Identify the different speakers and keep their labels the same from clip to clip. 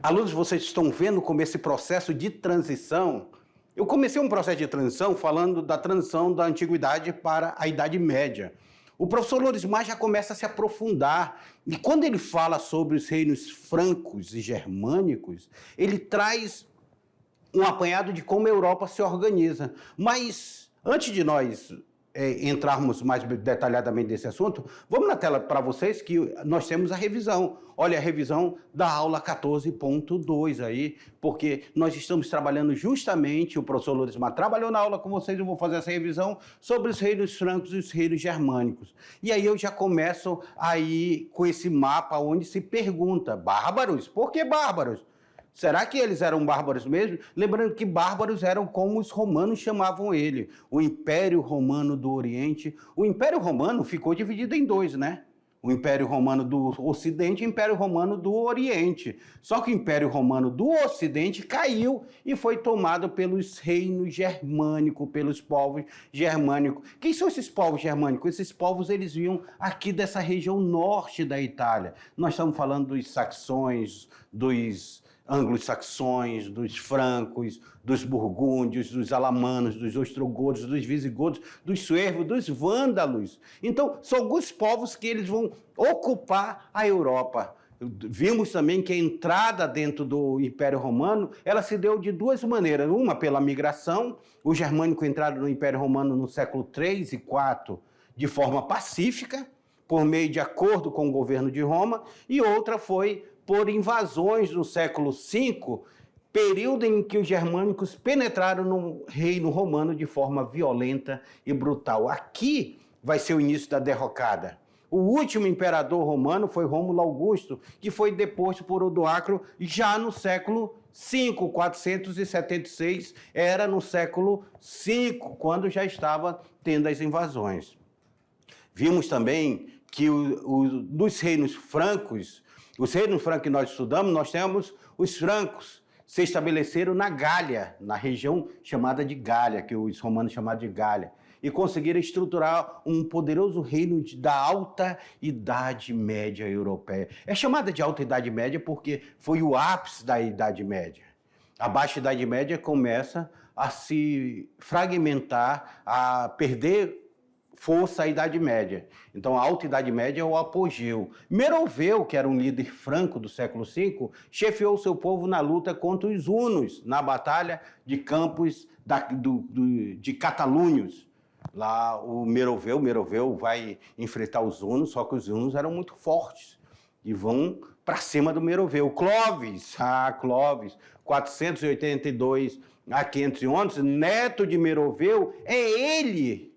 Speaker 1: Alunos, vocês estão vendo como esse processo de transição... Eu comecei um processo de transição falando da transição da Antiguidade para a Idade Média. O professor Lorismar já começa a se aprofundar, e quando ele fala sobre os reinos francos e germânicos, ele traz um apanhado de como a Europa se organiza. Mas, antes de nós entrarmos mais detalhadamente nesse assunto, vamos na tela para vocês que nós temos a revisão. Olha a revisão da aula 14.2 aí, porque nós estamos trabalhando justamente, o professor Lorismar trabalhou na aula com vocês, eu vou fazer essa revisão sobre os reinos francos e os reinos germânicos. E aí eu já começo aí com esse mapa onde se pergunta, bárbaros? Por que bárbaros? Será que eles eram bárbaros mesmo? Lembrando que bárbaros eram como os romanos chamavam ele, o Império Romano do Oriente. O Império Romano ficou dividido em dois, né? O Império Romano do Ocidente e o Império Romano do Oriente. Só que o Império Romano do Ocidente caiu e foi tomado pelos reinos germânicos, pelos povos germânicos. Quem são esses povos germânicos? Esses povos, eles vinham aqui dessa região norte da Itália. Nós estamos falando dos saxões, dos anglo-saxões, dos francos, dos burgúndios, dos alamanos, dos ostrogodos, dos visigodos, dos suevos, dos vândalos. Então, são alguns povos que eles vão ocupar a Europa. Vimos também que a entrada dentro do Império Romano, ela se deu de duas maneiras. Uma, pela migração. Os germânicos entraram no Império Romano no século III e IV de forma pacífica, por meio de acordo com o governo de Roma, e outra foi por invasões no século V, período em que os germânicos penetraram no reino romano de forma violenta e brutal. Aqui vai ser o início da derrocada. O último imperador romano foi Rômulo Augusto, que foi deposto por Odoacro já no século V, 476, era no século V, quando já estava tendo as invasões. Vimos também que dos reinos francos, os reinos francos que nós estudamos, nós temos os francos se estabeleceram na Gália, na região chamada de Gália, que os romanos chamavam de Gália, e conseguiram estruturar um poderoso reino da Alta Idade Média Europeia. É chamada de Alta Idade Média porque foi o ápice da Idade Média. A Baixa Idade Média começa a se fragmentar, a perder força a Idade Média. Então, a Alta Idade Média é o apogeu. Meroveu, que era um líder franco do século V, chefiou seu povo na luta contra os hunos, na batalha de campos de Catalunhos. Lá o Meroveu vai enfrentar os hunos, só que os hunos eram muito fortes e vão para cima do Meroveu. Clovis, 482 a 511, neto de Meroveu, é ele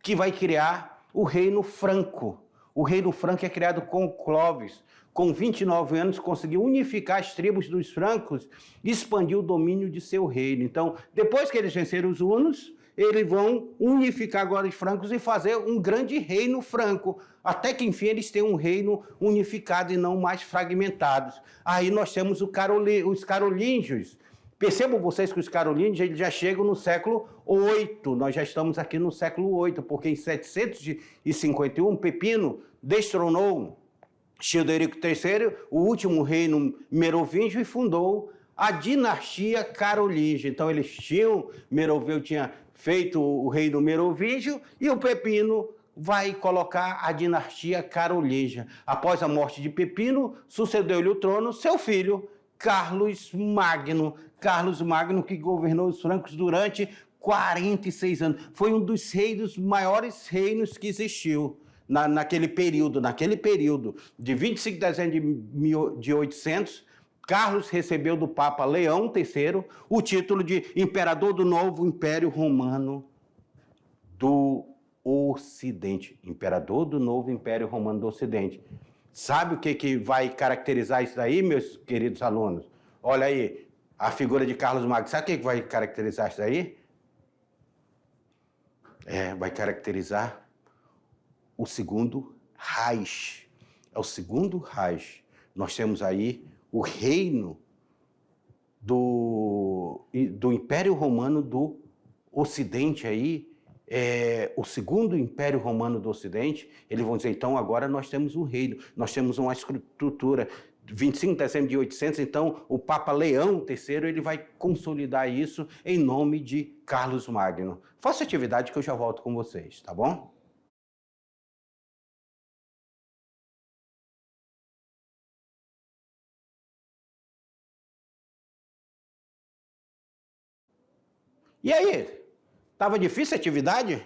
Speaker 1: que vai criar o Reino Franco. O Reino Franco é criado com Clovis. Com 29 anos, conseguiu unificar as tribos dos francos e expandir o domínio de seu reino. Então, depois que eles venceram os hunos, eles vão unificar agora os francos e fazer um grande reino franco, até que, enfim, eles têm um reino unificado e não mais fragmentados. Aí nós temos os carolíngios. Percebam vocês que os carolíngios eles já chegam no século VIII, nós já estamos aqui no século VIII, porque em 751 Pepino destronou Childerico III, o último reino merovingio, e fundou a dinastia carolíngia. Então Meroveu tinha feito o reino merovingio e o Pepino vai colocar a dinastia carolíngia. Após a morte de Pepino, sucedeu-lhe o trono seu filho, Carlos Magno, que governou os francos durante 46 anos. Foi um dos maiores reinos que existiu naquele período. De 25 de dezembro de 800, Carlos recebeu do Papa Leão III o título de Imperador do Novo Império Romano do Ocidente. Imperador do Novo Império Romano do Ocidente. Sabe o que vai caracterizar isso daí, meus queridos alunos? Olha aí, a figura de Carlos Magno. Sabe o que vai caracterizar isso daí? Vai caracterizar o segundo Reich. É o segundo Reich. Nós temos aí o reino do Império Romano do Ocidente aí, o segundo Império Romano do Ocidente. Eles vão dizer, então, agora nós temos um reino, nós temos uma estrutura 25 de dezembro de 800, então o Papa Leão III ele vai consolidar isso em nome de Carlos Magno. Faça atividade que eu já volto com vocês, tá bom? E aí? Tava difícil a atividade?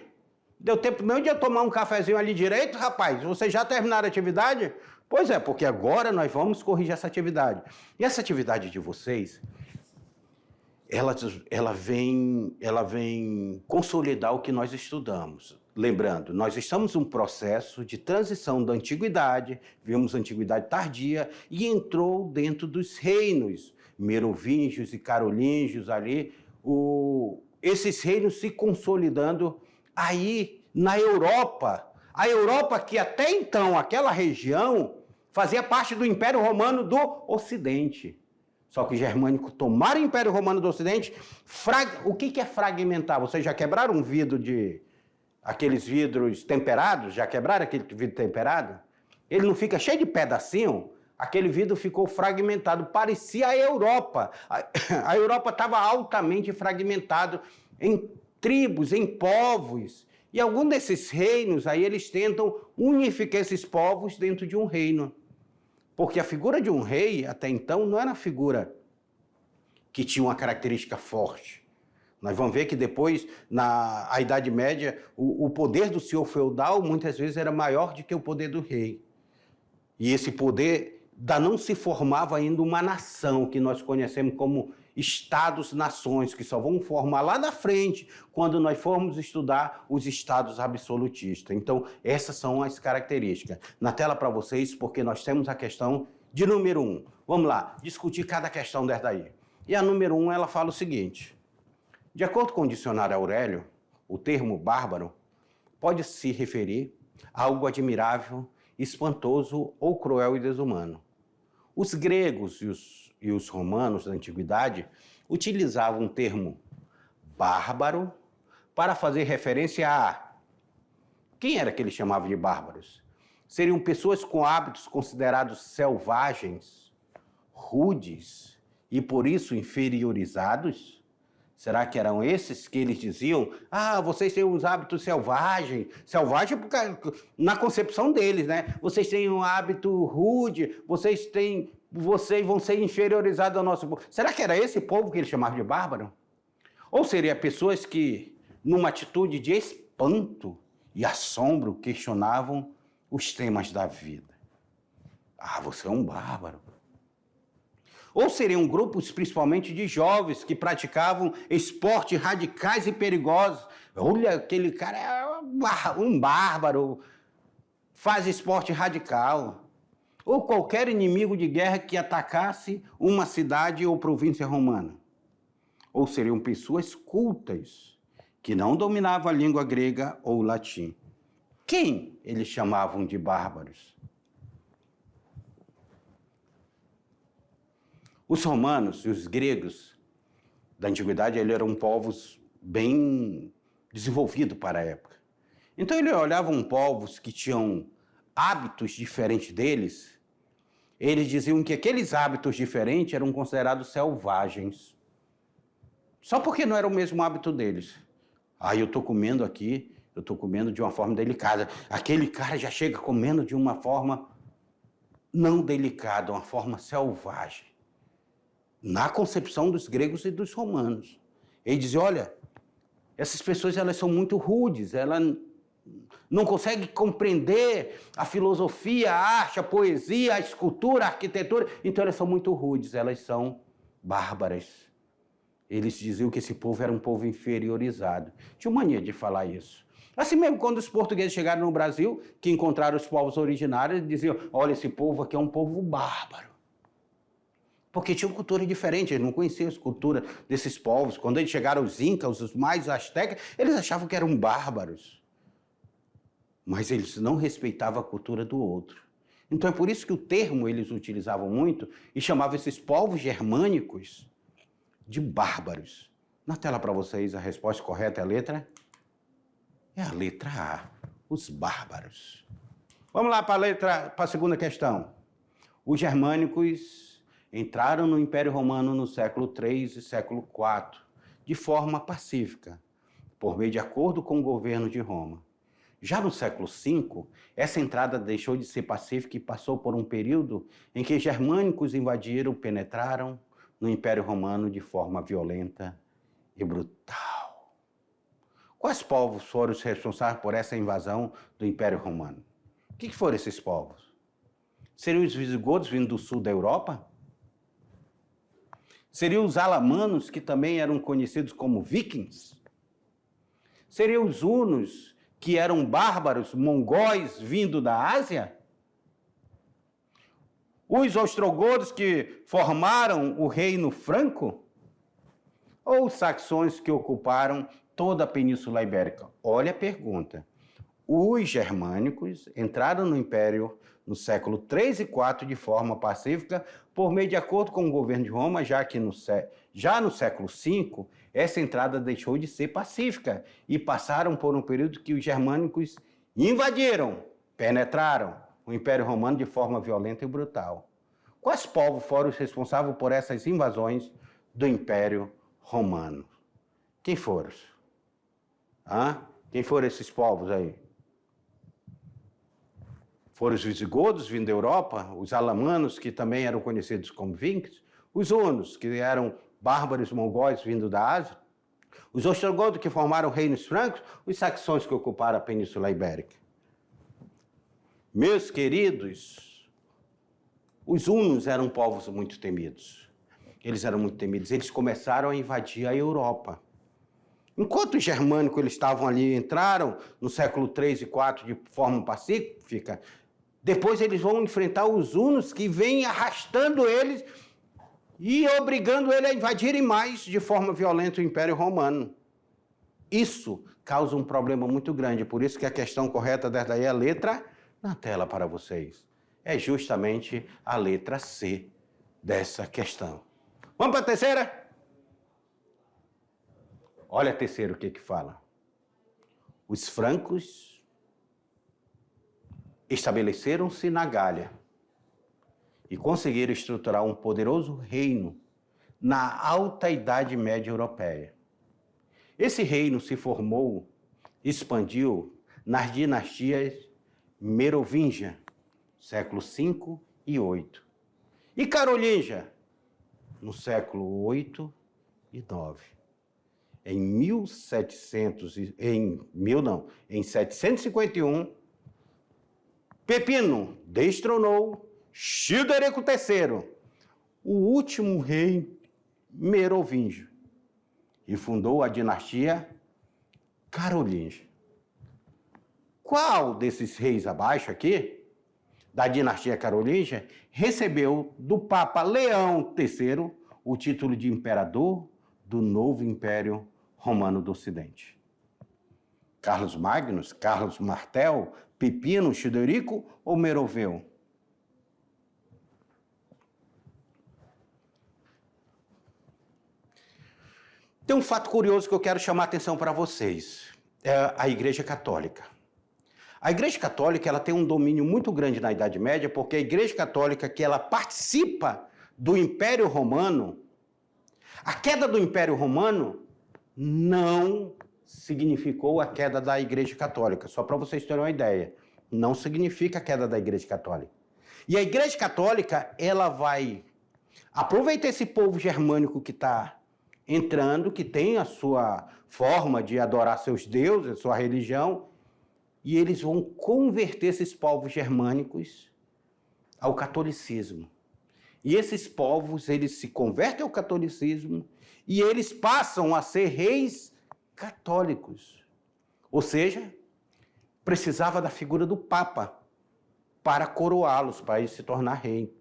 Speaker 1: Deu tempo mesmo de eu tomar um cafezinho ali direito, rapaz? Vocês já terminaram a atividade? Pois é, porque agora nós vamos corrigir essa atividade. E essa atividade de vocês, ela vem consolidar o que nós estudamos. Lembrando, nós estamos em um processo de transição da antiguidade, vimos a antiguidade tardia e entrou dentro dos reinos merovingios e carolíngios ali, esses reinos se consolidando aí na Europa. A Europa que até então, aquela região, fazia parte do Império Romano do Ocidente. Só que os germânicos tomaram o Império Romano do Ocidente. O que é fragmentar? Vocês já quebraram um vidro aqueles vidros temperados? Já quebraram aquele vidro temperado? Ele não fica cheio de pedacinho? Aquele vidro ficou fragmentado, parecia a Europa. A Europa estava altamente fragmentada em tribos, em povos. E algum desses reinos, aí eles tentam unificar esses povos dentro de um reino. Porque a figura de um rei, até então, não era uma figura que tinha uma característica forte. Nós vamos ver que depois, na Idade Média, o poder do senhor feudal muitas vezes era maior do que o poder do rei. E esse poder não se formava ainda uma nação, que nós conhecemos como estados-nações, que só vão formar lá na frente, quando nós formos estudar os estados absolutistas. Então, essas são as características. Na tela para vocês, porque nós temos a questão de número 1. Vamos lá, discutir cada questão dessa daí. E a número 1, ela fala o seguinte: de acordo com o dicionário Aurélio, o termo bárbaro pode se referir a algo admirável, espantoso ou cruel e desumano. Os gregos e os romanos da antiguidade utilizavam o termo bárbaro para fazer referência a... Quem era que eles chamavam de bárbaros? Seriam pessoas com hábitos considerados selvagens, rudes e por isso inferiorizados? Será que eram esses que eles diziam? Ah, vocês têm uns hábitos selvagens. Selvagem na concepção deles, né? Vocês têm um hábito rude, vocês vão ser inferiorizados ao nosso povo. Será que era esse povo que eles chamavam de bárbaro? Ou seria pessoas que, numa atitude de espanto e assombro, questionavam os temas da vida? Ah, você é um bárbaro. Ou seriam grupos principalmente de jovens que praticavam esportes radicais e perigosos. Olha, aquele cara é um bárbaro, faz esporte radical. Ou qualquer inimigo de guerra que atacasse uma cidade ou província romana. Ou seriam pessoas cultas, que não dominavam a língua grega ou latim. Quem eles chamavam de bárbaros? Os romanos e os gregos da antiguidade eram povos bem desenvolvidos para a época. Então eles olhavam povos que tinham hábitos diferentes deles, eles diziam que aqueles hábitos diferentes eram considerados selvagens. Só porque não era o mesmo hábito deles. Ah, eu estou comendo aqui, eu estou comendo de uma forma delicada. Aquele cara já chega comendo de uma forma não delicada, uma forma selvagem. Na concepção dos gregos e dos romanos. Ele dizia, olha, essas pessoas elas são muito rudes, elas não conseguem compreender a filosofia, a arte, a poesia, a escultura, a arquitetura, então elas são muito rudes, elas são bárbaras. Eles diziam que esse povo era um povo inferiorizado. Tinha mania de falar isso. Assim mesmo, quando os portugueses chegaram no Brasil, que encontraram os povos originários, diziam, olha, esse povo aqui é um povo bárbaro. Porque tinha uma cultura diferente, eles não conheciam a cultura desses povos. Quando eles chegaram os incas, os maias, os astecas, eles achavam que eram bárbaros. Mas eles não respeitavam a cultura do outro. Então é por isso que o termo eles utilizavam muito e chamavam esses povos germânicos de bárbaros. Na tela para vocês a resposta correta é a letra? É a letra A, os bárbaros. Vamos lá para a segunda questão. Os germânicos entraram no Império Romano no século III e século IV, de forma pacífica, por meio de acordo com o governo de Roma. Já no século V, essa entrada deixou de ser pacífica e passou por um período em que germânicos invadiram, penetraram no Império Romano de forma violenta e brutal. Quais povos foram os responsáveis por essa invasão do Império Romano? O que foram esses povos? Seriam os visigodos vindo do sul da Europa? Seriam os alamanos, que também eram conhecidos como vikings? Seriam os hunos, que eram bárbaros, mongóis, vindo da Ásia? Os ostrogodos, que formaram o reino franco? Ou os saxões, que ocuparam toda a Península Ibérica? Olha a pergunta. Os germânicos entraram no Império no século III e IV de forma pacífica, por meio de acordo com o governo de Roma, já no século V, essa entrada deixou de ser pacífica e passaram por um período que os germânicos invadiram, penetraram o Império Romano de forma violenta e brutal. Quais povos foram os responsáveis por essas invasões do Império Romano? Quem foram? Quem foram esses povos aí? Foram os visigodos, vindo da Europa, os alamanos, que também eram conhecidos como vikings, os hunos, que eram bárbaros mongóis vindo da Ásia, os ostrogodos, que formaram reinos francos, os saxões, que ocuparam a Península Ibérica. Meus queridos, os hunos eram povos muito temidos. Eles começaram a invadir a Europa. Enquanto os germânicos estavam ali, entraram no século III e IV de forma pacífica, depois eles vão enfrentar os hunos, que vêm arrastando eles e obrigando eles a invadirem mais de forma violenta o Império Romano. Isso causa um problema muito grande, por isso que a questão correta dessa aí é a letra na tela para vocês. É justamente a letra C dessa questão. Vamos para a terceira? Olha a terceira o que fala. Os francos estabeleceram-se na Gália e conseguiram estruturar um poderoso reino na Alta Idade Média Europeia. Esse reino se formou, expandiu nas dinastias Merovingia, século V e VIII, e Carolíngia, no século VIII e IX. Em 751, Pepino destronou Childerico III, o último rei merovingio, e fundou a dinastia carolíngia. Qual desses reis abaixo aqui, da dinastia carolíngia, recebeu do Papa Leão III o título de imperador do novo Império Romano do Ocidente? Carlos Magnus, Carlos Martel, Pepino, Childerico ou Meroveu? Tem um fato curioso que eu quero chamar a atenção para vocês. É a Igreja Católica. A Igreja Católica, ela tem um domínio muito grande na Idade Média, porque a Igreja Católica, que ela participa do Império Romano, a queda do Império Romano não significou a queda da Igreja Católica. Só para vocês terem uma ideia. Não significa a queda da Igreja Católica. E a Igreja Católica, ela vai aproveitar esse povo germânico que está entrando, que tem a sua forma de adorar seus deuses, a sua religião, e eles vão converter esses povos germânicos ao catolicismo. E esses povos, eles se convertem ao catolicismo e eles passam a ser reis católicos. Ou seja, precisava da figura do Papa para coroá-los, para eles se tornar rei,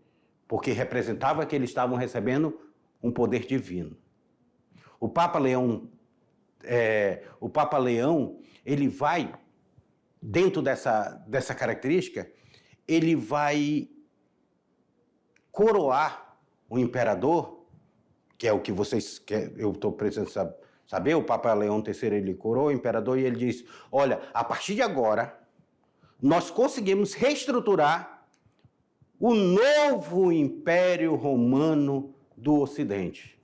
Speaker 1: porque representava que eles estavam recebendo um poder divino. O Papa Leão, ele vai, dentro dessa característica, ele vai coroar o imperador, que é o que eu estou precisando saber. O Papa Leão III, ele coroa o imperador e ele diz: olha, a partir de agora, nós conseguimos reestruturar o novo Império Romano do Ocidente.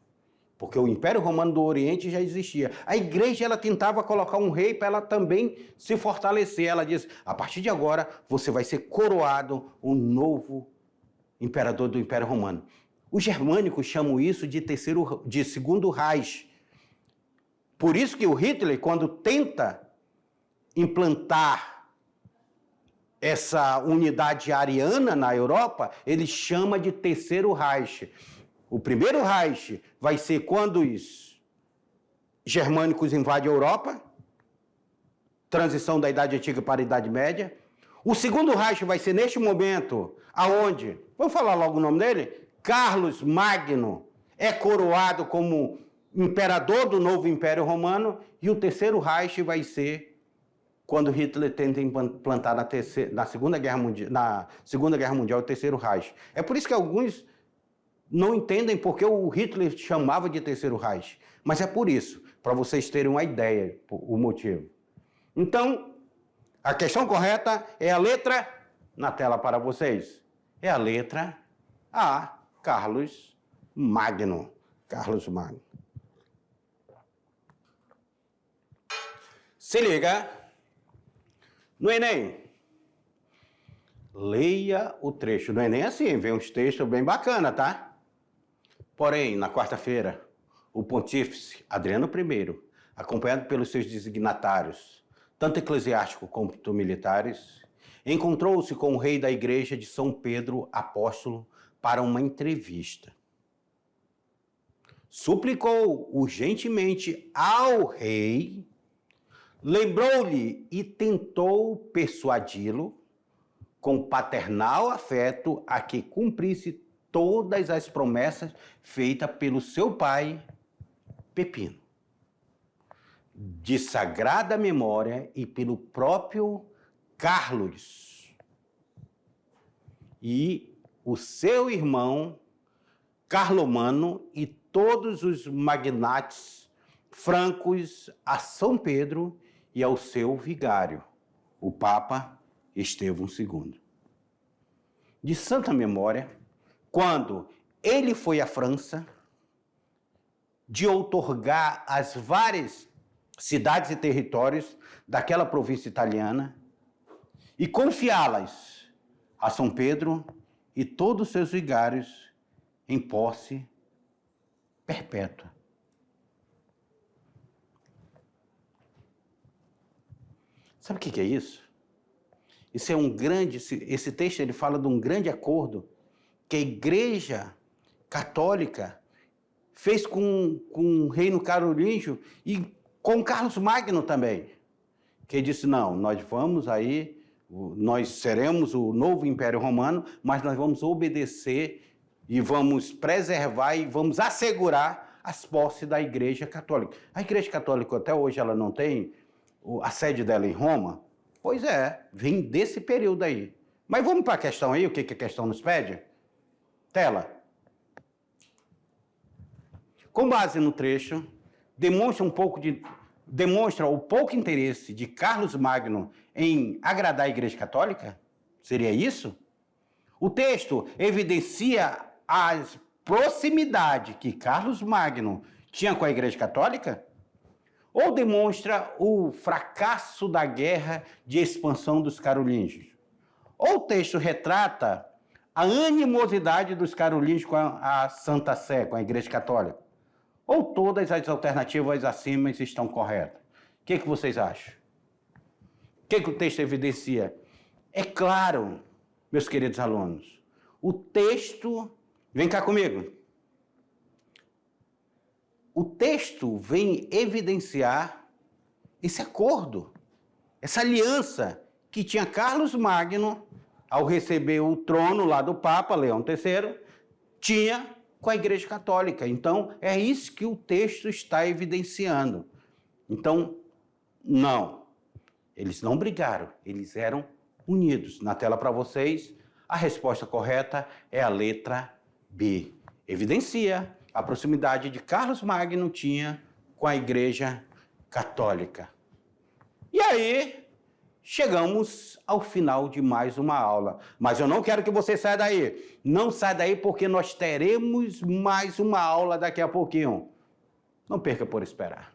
Speaker 1: Porque o Império Romano do Oriente já existia. A igreja ela tentava colocar um rei para ela também se fortalecer. Ela diz, a partir de agora você vai ser coroado um novo imperador do Império Romano. Os germânicos chamam isso de segundo Reich. Por isso que o Hitler, quando tenta implantar essa unidade ariana na Europa, ele chama de terceiro Reich. O primeiro Reich vai ser quando os germânicos invadem a Europa, transição da Idade Antiga para a Idade Média. O segundo Reich vai ser neste momento, aonde, vamos falar logo o nome dele? Carlos Magno é coroado como imperador do novo Império Romano, e o terceiro Reich vai ser quando Hitler tenta implantar na Segunda Guerra Mundial o terceiro Reich. É por isso que alguns não entendem porque o Hitler chamava de terceiro Reich. Mas é por isso, para vocês terem uma ideia, o motivo. Então, a questão correta é a letra, na tela para vocês, é a letra A, Carlos Magno. Carlos Magno. Se liga. No Enem, leia o trecho. No Enem é assim, vem uns textos bem bacanas, tá? Porém, na quarta-feira, o pontífice Adriano I, acompanhado pelos seus designatários, tanto eclesiásticos quanto militares, encontrou-se com o rei da igreja de São Pedro Apóstolo para uma entrevista. Suplicou urgentemente ao rei, lembrou-lhe e tentou persuadi-lo com paternal afeto a que cumprisse todas as promessas feitas pelo seu pai, Pepino, de sagrada memória, e pelo próprio Carlos e o seu irmão Carlomano e todos os magnates francos a São Pedro e ao seu vigário, o Papa Estevão II. De santa memória, quando ele foi à França, de outorgar as várias cidades e territórios daquela província italiana e confiá-las a São Pedro e todos os seus vigários em posse perpétua. Sabe o que é isso? Isso é esse texto ele fala de um grande acordo que a Igreja Católica fez com o reino carolíngio e com Carlos Magno também, que disse, não, nós seremos o novo Império Romano, mas nós vamos obedecer e vamos preservar e vamos assegurar as posses da Igreja Católica. A Igreja Católica até hoje ela não tem a sede dela em Roma? Pois é, vem desse período aí. Mas vamos para a questão aí, o que a questão nos pede? Tela. Com base no trecho, demonstra o pouco interesse de Carlos Magno em agradar a Igreja Católica? Seria isso? O texto evidencia a proximidade que Carlos Magno tinha com a Igreja Católica? Ou demonstra o fracasso da guerra de expansão dos carolíngios? Ou o texto retrata a animosidade dos carolíngios com a Santa Sé, com a Igreja Católica? Ou todas as alternativas acima estão corretas? O que vocês acham? O que o texto evidencia? É claro, meus queridos alunos, o texto... Vem cá comigo. O texto vem evidenciar esse acordo, essa aliança que tinha Carlos Magno, ao receber o trono lá do Papa Leão III, tinha com a Igreja Católica. Então, é isso que o texto está evidenciando. Então, não, eles não brigaram, eles eram unidos. Na tela para vocês, a resposta correta é a letra B. Evidencia a proximidade de Carlos Magno tinha com a Igreja Católica. E aí, chegamos ao final de mais uma aula. Mas eu não quero que você saia daí. Não saia daí porque nós teremos mais uma aula daqui a pouquinho. Não perca por esperar.